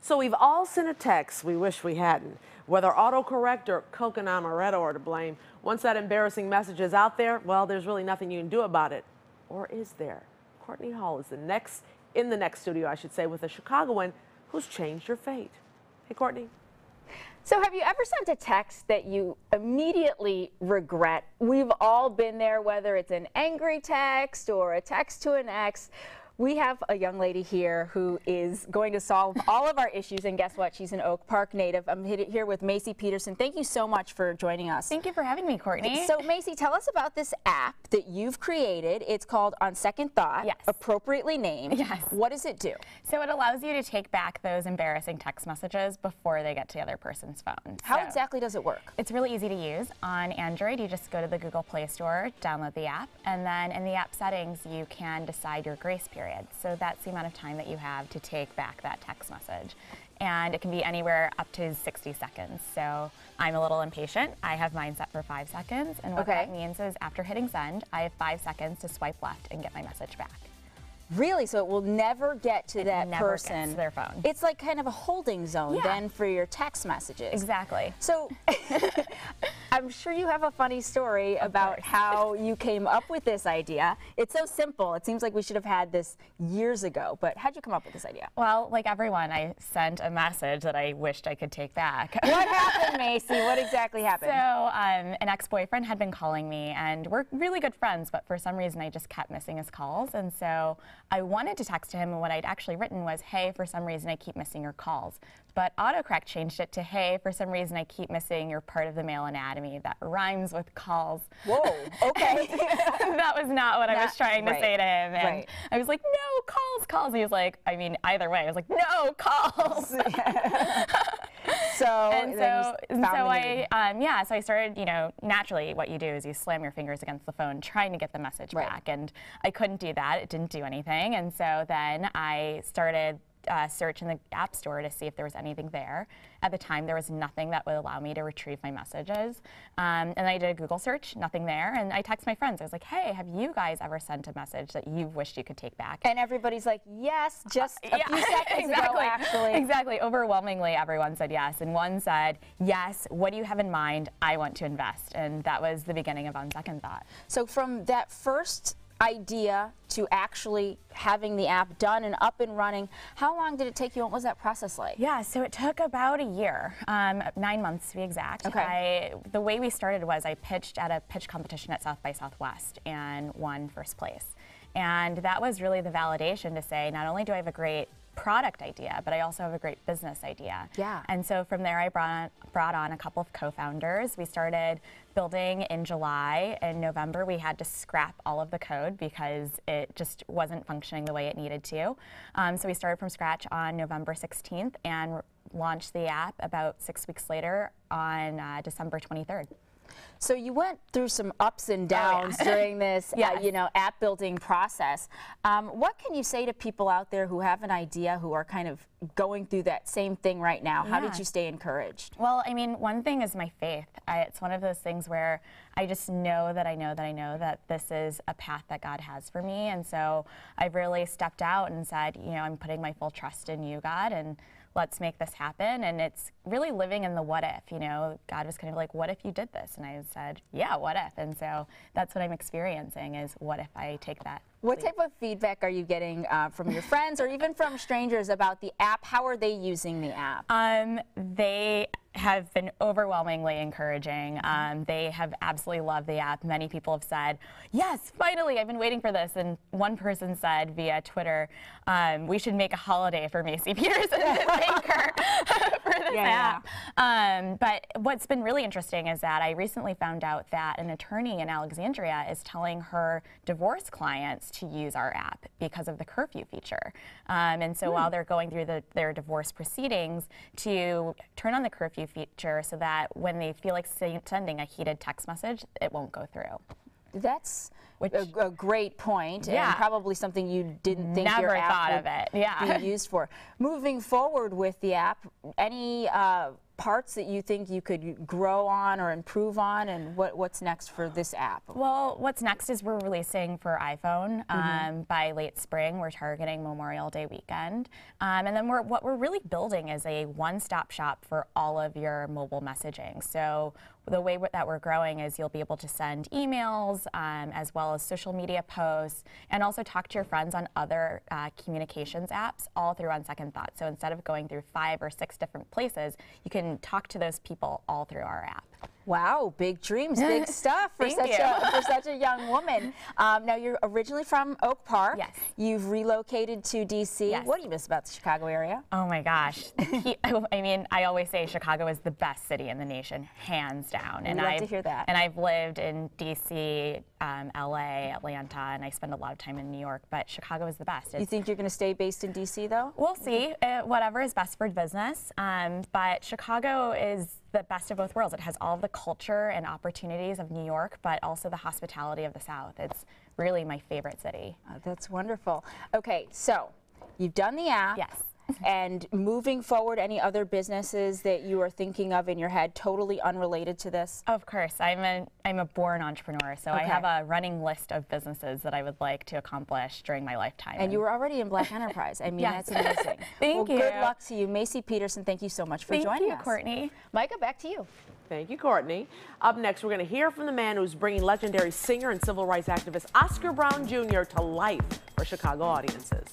So we've all sent a text we wish we hadn't. Whether autocorrect or coconut amaretto are to blame, once that embarrassing message is out there, well, there's really nothing you can do about it. Or is there? Courtney Hall is in the next studio, I should say, with a Chicagoan who's changed her fate. Hey, Courtney. So have you ever sent a text that you immediately regret? We've all been there, whether it's an angry text or a text to an ex. We have a young lady here who is going to solve all of our issues, and guess what? She's an Oak Park native. I'm here with Maci Peterson. Thank you so much for joining us. Thank you for having me, Courtney. So, Maci, tell us about this app that you've created. It's called On Second Thought. Yes. Appropriately named. Yes. What does it do? So it allows you to take back those embarrassing text messages before they get to the other person's phone. How exactly does it work? It's really easy to use. On Android, you just go to the Google Play Store, download the app, and then in the app settings, you can decide your grace period. So that's the amount of time that you have to take back that text message. And it can be anywhere up to 60 seconds. So I'm a little impatient. I have mine set for 5 seconds. And what that means is after hitting send, I have 5 seconds to swipe left and get my message back. Really? So it will never get to that person. Gets to their phone. It's like kind of a holding zone then for your text messages. Exactly. So I'm sure you have a funny story about how you came up with this idea. It's so simple. It seems like we should have had this years ago, but how'd you come up with this idea? Well, like everyone, I sent a message that I wished I could take back. What happened, Maci? What exactly happened? So an ex-boyfriend had been calling me, and we're really good friends, but for some reason I just kept missing his calls, and so I wanted to text to him, and what I'd actually written was, hey, for some reason I keep missing your calls. But autocorrect changed it to, hey, for some reason I keep missing your part of the male anatomy that rhymes with calls. Whoa, okay. That was not what I was trying to say to him. And I was like, no, calls. He was like, I mean, either way. I was like, no, calls. So I started, naturally what you do is you slam your fingers against the phone trying to get the message back. And I couldn't do that. It didn't do anything. And so then I started search in the App Store to see if there was anything there. At the time, there was nothing that would allow me to retrieve my messages. And I did a Google search, nothing there. And I texted my friends. I was like, hey, have you guys ever sent a message that you wished you could take back? And everybody's like, yes, just a few seconds ago, actually. Exactly. Overwhelmingly, everyone said yes. And one said, yes, what do you have in mind? I want to invest. And that was the beginning of On Second Thought. So from that first idea to actually having the app done and up and running, how long did it take you? What was that process like? Yeah, so it took about a year, 9 months to be exact. Okay. The way we started was I pitched at a pitch competition at South by Southwest and won first place. And that was really the validation to say, not only do I have a great product idea, but I also have a great business idea. Yeah. And so from there, I brought on a couple of co-founders. We started building in July. In November, we had to scrap all of the code because it just wasn't functioning the way it needed to. So we started from scratch on November 16th and launched the app about 6 weeks later on December 23rd. So you went through some ups and downs during this, app building process. What can you say to people out there who have an idea, who are kind of going through that same thing right now? How did you stay encouraged? Well, I mean, one thing is my faith. It's one of those things where I just know that I know that this is a path that God has for me. And so I've really stepped out and said, I'm putting my full trust in you, God, and let's make this happen. And it's really living in the what if, God was kind of like, what if you did this? And I said, yeah, what if? And so that's what I'm experiencing is what if I take that What type of feedback are you getting from your friends or even from strangers about the app? How are they using the app? They have been overwhelmingly encouraging. They have absolutely loved the app. Many people have said, yes, finally, I've been waiting for this. And one person said via Twitter, we should make a holiday for Maci Peterson to thank her for this app. But what's been really interesting is that I recently found out that an attorney in Alexandria is telling her divorce clients to use our app because of the curfew feature. And so while they're going through their divorce proceedings, to turn on the curfew feature so that when they feel like sending a heated text message, it won't go through. That's a great point, and probably something you didn't think your app would be used for. Moving forward with the app, any parts that you think you could grow on or improve on, and what's next for this app? Well, what's next is we're releasing for iPhone by late spring. We're targeting Memorial Day weekend. And then what we're really building is a one-stop shop for all of your mobile messaging. So the way that we're growing is you'll be able to send emails as well as social media posts, and also talk to your friends on other communications apps all through On Second Thought. So instead of going through 5 or 6 different places, you can talk to those people all through our app. Wow, big dreams, big stuff for such a young woman. Now, you're originally from Oak Park. Yes. You've relocated to D.C. Yes. What do you miss about the Chicago area? Oh my gosh. I mean, I always say Chicago is the best city in the nation, hands down. And I'd love to hear that. And I've lived in D.C., L.A., Atlanta, and I spend a lot of time in New York, but Chicago is the best. You think you're going to stay based in D.C., though? We'll see. Whatever is best for business. But Chicago is the best of both worlds. It has all of the culture and opportunities of New York, but also the hospitality of the South. It's really my favorite city. Oh, that's wonderful. Okay, so you've done the app. Yes. And moving forward, any other businesses that you are thinking of in your head, totally unrelated to this? Of course. I'm a born entrepreneur, so I have a running list of businesses that I would like to accomplish during my lifetime. And you were already in Black Enterprise. I mean, yes. That's amazing. Thank you. Good luck to you. Maci Peterson, thank you so much for joining us. Thank you, Courtney. Micah, back to you. Thank you, Courtney. Up next, we're going to hear from the man who's bringing legendary singer and civil rights activist Oscar Brown Jr. to life for Chicago audiences.